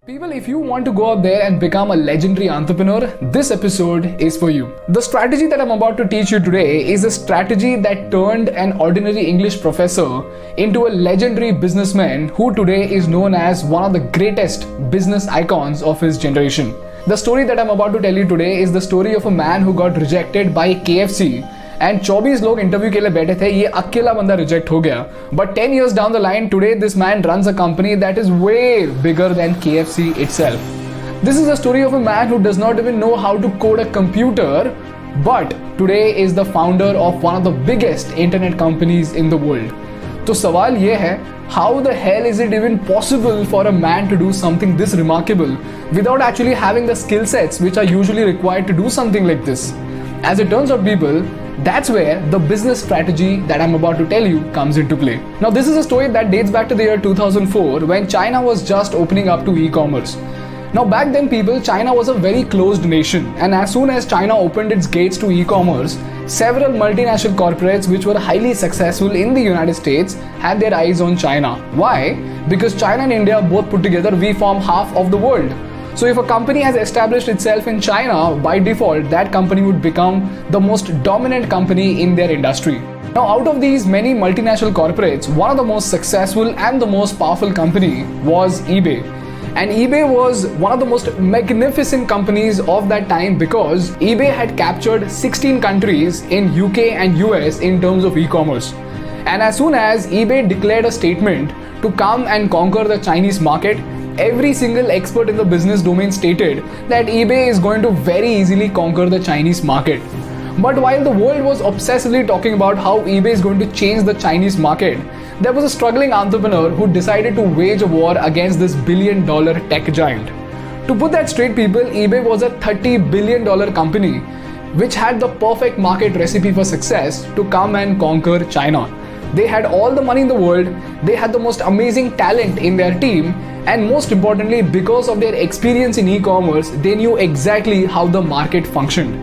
People, if you want to go out there and become a legendary entrepreneur, this episode is for you. The strategy that I'm about to teach you today is a strategy that turned an ordinary English professor into a legendary businessman who today is known as one of the greatest business icons of his generation. The story that I'm about to tell you today is the story of a man who got rejected by KFC and 24 लोग interview के लिए बैठे थे, ये अकेला बंदा reject हो गया. But 10 years down the line, today this man runs a company that is way bigger than KFC itself. This is a story of a man who does not even know how to code a computer, but today is the founder of one of the biggest internet companies in the world. तो सवाल ये है, how the hell is it even possible for a man to do something this remarkable without actually having the skill sets which are usually required to do something like this? As it turns out, people, that's where the business strategy that I'm about to tell you comes into play. Now, this is a story that dates back to the year 2004 when China was just opening up to e-commerce. Now, back then, people, China was a very closed nation, and as soon as China opened its gates to e-commerce, several multinational corporates which were highly successful in the United States had their eyes on China. Why? Because China and India both put together, we form half of the world. So if a company has established itself in China, by default, that company would become the most dominant company in their industry. Now, out of these many multinational corporates, one of the most successful and the most powerful company was eBay. And eBay was one of the most magnificent companies of that time because eBay had captured 16 countries in UK and US in terms of e-commerce. And as soon as eBay declared a statement to come and conquer the Chinese market, every single expert in the business domain stated that eBay is going to very easily conquer the Chinese market. But while the world was obsessively talking about how eBay is going to change the Chinese market, there was a struggling entrepreneur who decided to wage a war against this billion-dollar tech giant. To put that straight, people, eBay was a $30 billion company which had the perfect market recipe for success to come and conquer China. They had all the money in the world, they had the most amazing talent in their team, and most importantly, because of their experience in e-commerce, they knew exactly how the market functioned.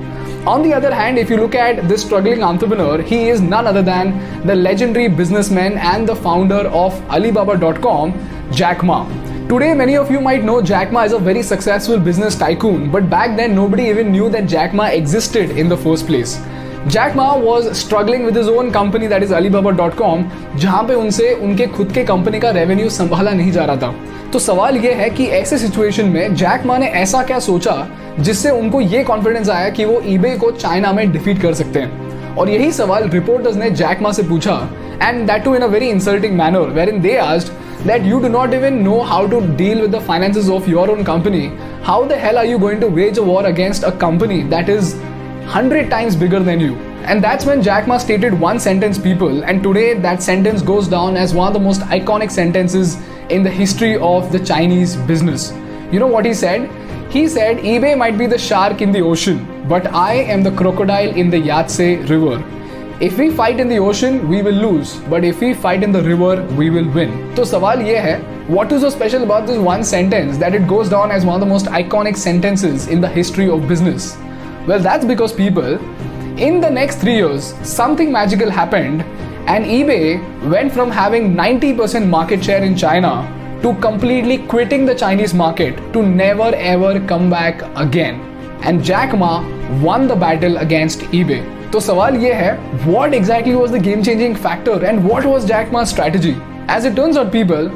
On the other hand, if you look at this struggling entrepreneur, he is none other than the legendary businessman and the founder of Alibaba.com, Jackma. Today, many of you might know Jackma is a very successful business tycoon, but back then nobody even knew that Jackma existed in the first place. Jackma was struggling with his own company, that is Alibaba.com, जहाँ पे उनसे उनके खुद के company का revenue संभाला नहीं जा रहा था. तो सवाल ये है कि ऐसे सिचुएशन में जैकमा ने ऐसा क्या सोचा जिससे उनको ये कॉन्फिडेंस आया कि वो eBay को चाइना में डिफीट कर सकते हैं. और यही सवाल रिपोर्टर्स ने जैकमा से पूछा, and that too in a very insulting manner, wherein they asked that you do not even know how to deal with the finances of your own company. How the hell are you going to wage a war against a company that is 100 times bigger than you? And that's when Jackma stated one sentence, people, and today that sentence goes down as one of the most iconic sentences in the history of the Chinese business. You know what he said? He said, eBay might be the shark in the ocean, but I am the crocodile in the Yangtze River. If we fight in the ocean, we will lose, but if we fight in the river, we will win. तो सवाल ये है, what is so special about this one sentence that it goes down as one of the most iconic sentences in the history of business? Well, that's because, people, in the next 3 years, something magical happened and eBay went from having 90% market share in China to completely quitting the Chinese market to never ever come back again. And Jackma won the battle against eBay. तो सवाल ये है, what exactly was the game-changing factor and what was Jackma's strategy? As it turns out, people,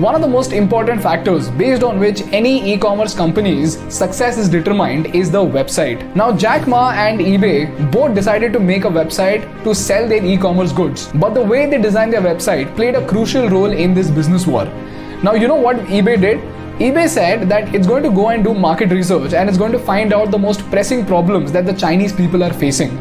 one of the most important factors based on which any e-commerce company's success is determined is the website. Now, Jackma and eBay both decided to make a website to sell their e-commerce goods, but the way they designed their website played a crucial role in this business war. Now, you know what eBay did? eBay said that it's going to go and do market research and it's going to find out the most pressing problems that the Chinese people are facing.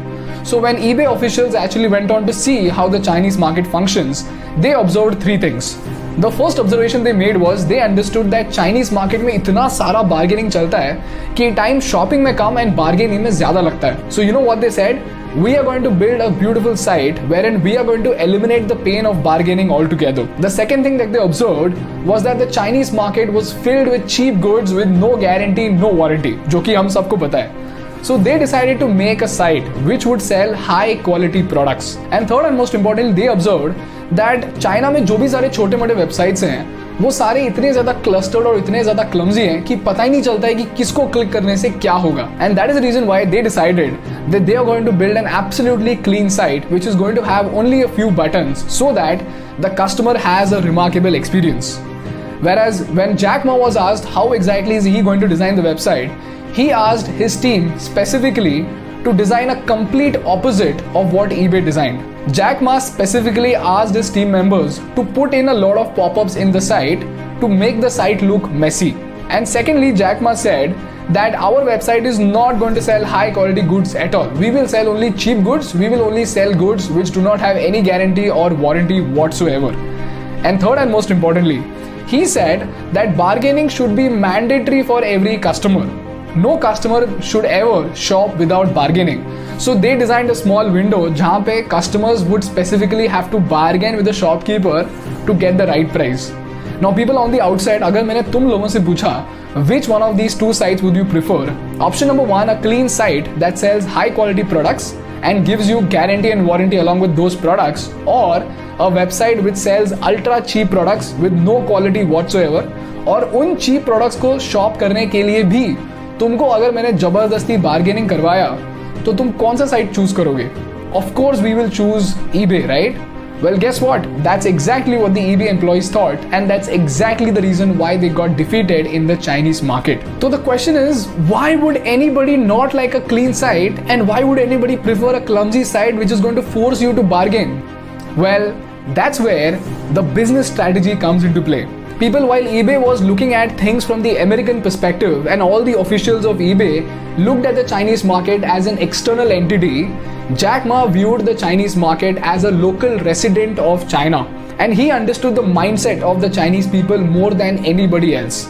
So when eBay officials actually went on to see how the Chinese market functions, they observed 3 things. The first observation they made was they understood that Chinese market में इतना सारा bargaining चलता है कि time shopping में कम and bargaining में ज़्यादा लगता है. So you know what they said? We are going to build a beautiful site wherein we are going to eliminate the pain of bargaining altogether. The second thing that they observed was that the Chinese market was filled with cheap goods with no guarantee, no warranty, जो कि हम सबको पता है. So they decided to make a site which would sell high quality products. And third and most importantly, they observed that China में जो भी सारे छोटे मोटे websites हैं वो सारे इतने ज्यादा क्लस्टर्ड और इतने ज्यादा क्लमजी हैं कि पता ही नहीं चलता है कि किसको क्लिक करने से क्या होगा. And that is the reason why they decided that they are going to build an absolutely clean site which is going to have only a few buttons so that the customer has a remarkable experience. Whereas when Jackma was asked how exactly is he going to design the website, he asked his team specifically to design a complete opposite of what eBay designed. Jackma specifically asked his team members to put in a lot of pop-ups in the site to make the site look messy. And secondly, Jackma said that our website is not going to sell high quality goods at all. We will sell only cheap goods. We will only sell goods which do not have any guarantee or warranty whatsoever. And third and most importantly, he said that bargaining should be mandatory for every customer. No customer should ever shop without bargaining. So they designed a small window जहाँ पे customers would specifically have to bargain with the shopkeeper to get the right price. Now people on the outside, अगर मैंने तुम लोगों से पूछा which one of these two sites would you prefer? Option number one, a clean site that sells high quality products and gives you guarantee and warranty along with those products, or a website which sells ultra cheap products with no quality whatsoever. और उन cheap products को shop करने के लिए भी तुमको अगर मैंने जबरदस्ती bargaining करवाया तो तुम कौन सा site choose करोगे? Of course we will choose eBay, right? Well, guess what? That's exactly what the eBay employees thought, and that's exactly the reason why they got defeated in the Chinese market. So the question is, why would anybody not like a clean site, and why would anybody prefer a clumsy site which is going to force you to bargain? Well, that's where the business strategy comes into play. People, while eBay was looking at things from the American perspective, and all the officials of eBay looked at the Chinese market as an external entity, Jackma viewed the Chinese market as a local resident of China, and he understood the mindset of the Chinese people more than anybody else.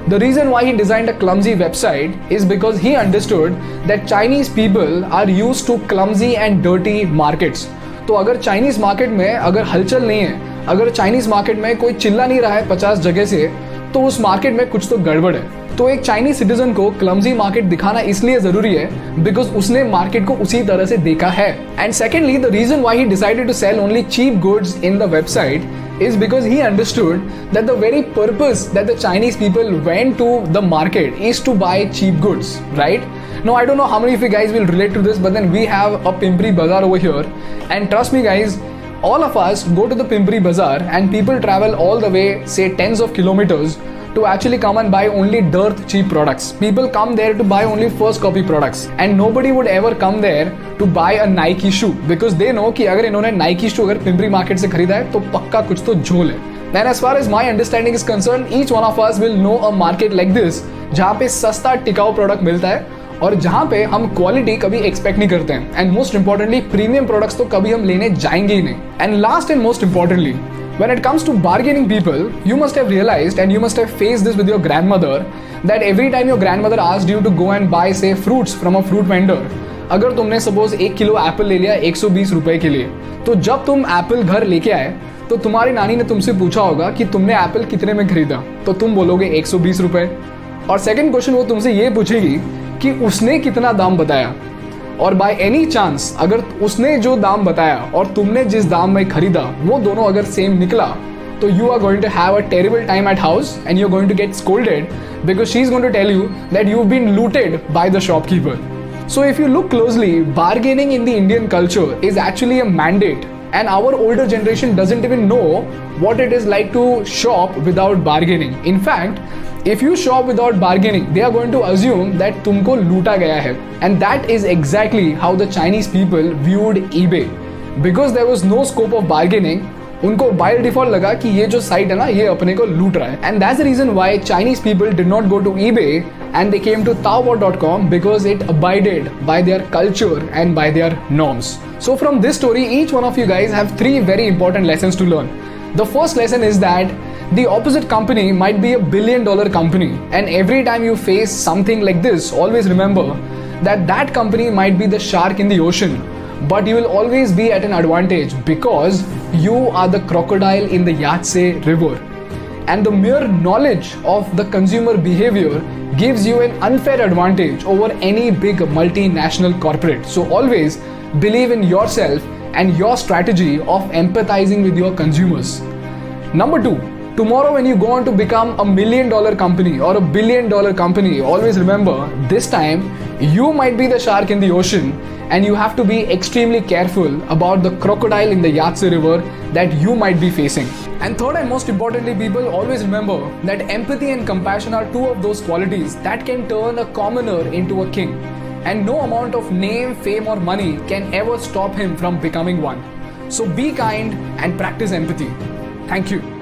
The reason why he designed a clumsy website is because he understood that Chinese people are used to clumsy and dirty markets. तो अगर Chinese market में अगर हलचल नहीं है, अगर Chinese market में कोई चिल्ला नहीं रहा है 50 जगह से, तो उस मार्केट में कुछ तो गड़बड़ है. तो एक चाइनीज सिटीजन को क्लमजी मार्केट दिखाना इसलिए जरूरी है बिकॉज उसने मार्केट को उसी तरह से देखा है. And secondly, the reason why he decided to sell only cheap goods in the website is because he understood that the very purpose that the Chinese people went to the market is to buy cheap goods, right? Now, I don't know how many of you guys will relate to this, but then we have a Pimpri Bazaar over here, and trust me guys, all of us go to the Pimpri Bazaar and people travel all the way, say tens of kilometers, to actually come and buy only dirt cheap products. People come there to buy only first copy products, and nobody would ever come there to buy a Nike shoe because they know कि अगर इन्होंने Nike shoe अगर Pimpri market से खरीदा है तो पक्का कुछ तो झोल है. And as far as my understanding is concerned, each one of us will know a market like this जहाँ पे सस्ता टिकाऊ प्रोडक्ट मिलता है और जहाँ पे हम क्वालिटी कभी एक्सपेक्ट नहीं करते हैं, and most importantly premium products तो कभी हम लेने जाएंगे ही नहीं. And last and most importantly, when it comes to bargaining people, you must have realized and you must have faced this with your grandmother that every time your grandmother asked you to go and buy say fruits from a fruit vendor, अगर तुमने suppose 1 kilo Apple ले लिया 120 रुपए के लिए, तो जब तुम एप्पल घर लेके आए तो तुम्हारी नानी ने तुमसे पूछा होगा कि तुमने एप्पल कितने में खरीदा, तो तुम बोलोगे 120 रुपए. और सेकंड क्वेश्चन वो तुमसे ये पूछेगी कि उसने कितना दाम बताया, और बाय एनी चांस अगर उसने जो दाम बताया और तुमने जिस दाम में खरीदा वो दोनों अगर सेम निकला, तो you are going to have a terrible time at house and you are going to get scolded because she is going to tell you that you have been looted by the shopkeeper. So if you look closely, bargaining in the Indian culture is actually a mandate, and our older generation doesn't even know what it is like to shop without bargaining. In fact, if you shop without bargaining, they are going to assume that तुमको लूटा गया है, and that is exactly how the Chinese people viewed eBay. Because there was no scope of bargaining, उनको by default लगा कि ये जो site है ना ये अपने को लूट रहा है. And that's the reason why Chinese people did not go to eBay and they came to taobao.com because it abided by their culture and by their norms. So from this story, each one of you guys have 3 very important lessons to learn. The first lesson is that the opposite company might be a $1 billion company, and every time you face something like this, always remember that that company might be the shark in the ocean, but you will always be at an advantage because you are the crocodile in the Yangtze River. And the mere knowledge of the consumer behavior gives you an unfair advantage over any big multinational corporate. So always believe in yourself and your strategy of empathizing with your consumers. Number 2, Tomorrow, when you go on to become a $1 million company or a $1 billion company, always remember this time you might be the shark in the ocean, and you have to be extremely careful about the crocodile in the Yangtze River that you might be facing. And third and most importantly, people, always remember that empathy and compassion are two of those qualities that can turn a commoner into a king. And no amount of name, fame or money can ever stop him from becoming one. So be kind and practice empathy. Thank you.